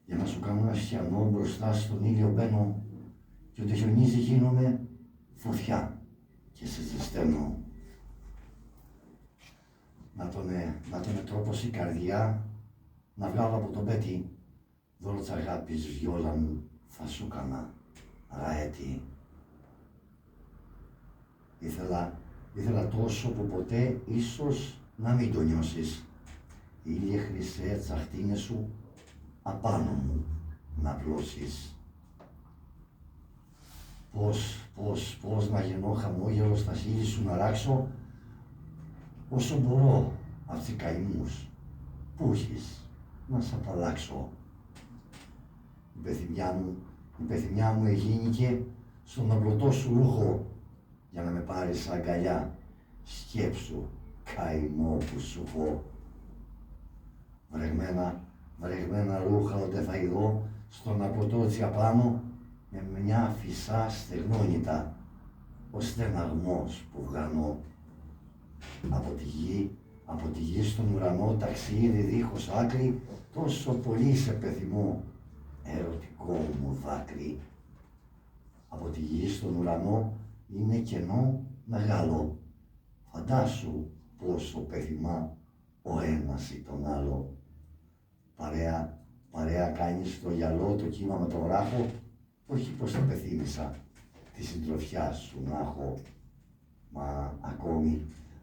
για να σου κάνω ένα σιανό μπροστά στον ήλιο μπαίνω και όταν χιονίζει γίνομαι φωτιά και σε ζεσταίνω. Να τον τρόπος η καρδιά, να βγάλω από τον πέτη δώρο της αγάπης βιόλα μου θα σου κάνα ραέτη. Ήθελα τόσο που ποτέ ίσως να μην το νιώσεις. Ήλιε χρυσέ τσαχτίνες σου απάνω μου να πλώσεις. Πώς να γεννώ χαμόγελο στα χείλη σου να ράξω όσο μπορώ απ' τις καημούς που έχεις να σ' απαλλάξω. Η πεθυμιά μου εγίνηκε στον απλωτό σου ρούχο για να με πάρεις αγκαλιά. Σκέψου, καημό που σου έχω. Βρεγμένα ρούχα ότε θα ειδώ στον απλωτό τσιαπάνω με μια φυσά στεγνόνητα, ο στεναγμός που βγανώ. Από τη γη στον ουρανό ταξίδι δίχως άκρη, τόσο πολύ σε πεθυμώ, ερωτικό μου δάκρυ. Από τη γη στον ουρανό είναι κενό μεγάλο, φαντάσου πόσο πεθυμά ο ένας ή τον άλλο. Παρέα κάνεις στο γυαλό το κύμα με το βράχο, όχι πως το πεθύμησα τη συντροφιά σου να έχω. Μα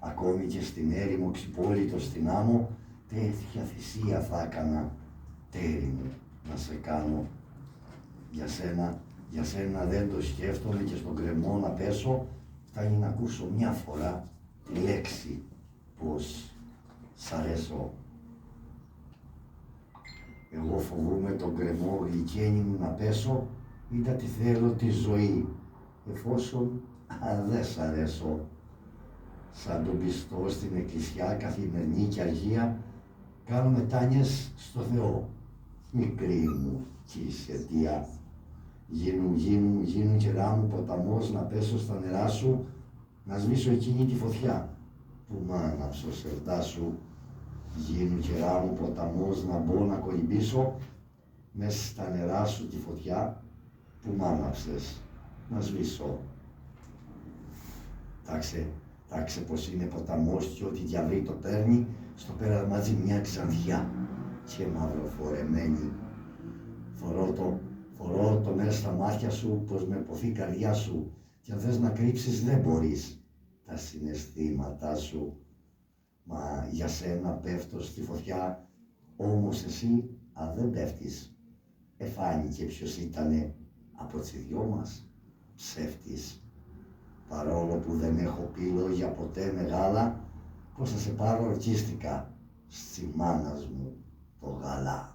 ακόμη και στην έρημο ξυπόλυτο στην άμμο, τέτοια θυσία θα έκανα, τέρι μου να σε κάνω. Για σένα δεν το σκέφτομαι και στον κρεμό να πέσω, φτάνει να ακούσω μια φορά τη λέξη πως σ' αρέσω. Εγώ φοβούμαι τον κρεμό γλυκένι μου να πέσω, είδα τι θέλω τη ζωή, εφόσον δεν σ' αρέσω. Σαν τον πιστό στην εκκλησιά καθημερινή και αργία, κάνω μετάνοιες στο Θεό, μικρή μου κι είσαι αιτία. Γίνουν καιρά μου ποταμός να πέσω στα νερά σου, να σβήσω εκείνη τη φωτιά που μ' άναψε ο σερτά σου. Γίνουν καιρά μου ποταμός να μπω να κολυμπήσω μες στα νερά σου τη φωτιά που μ' άναψες να σβήσω. Τάξε πως είναι ποταμός και ό,τι διαβρεί το παίρνει στο πέρα μαζί μια ξανθιά και μαυροφορεμένη. Φορώ το μέσα στα μάτια σου πως με ποθεί η καρδιά σου και αν θες να κρύψεις δεν μπορείς τα συναισθήματά σου. Μα για σένα πέφτω στη φωτιά, όμως εσύ δεν πέφτεις. Εφάνηκε ποιος ήτανε από τις δυο μας ψεύτης. Παρόλο που δεν έχω πει λόγια ποτέ μεγάλα, πως θα σε πάρω ορκίστηκα στη μάνας μου το γάλα.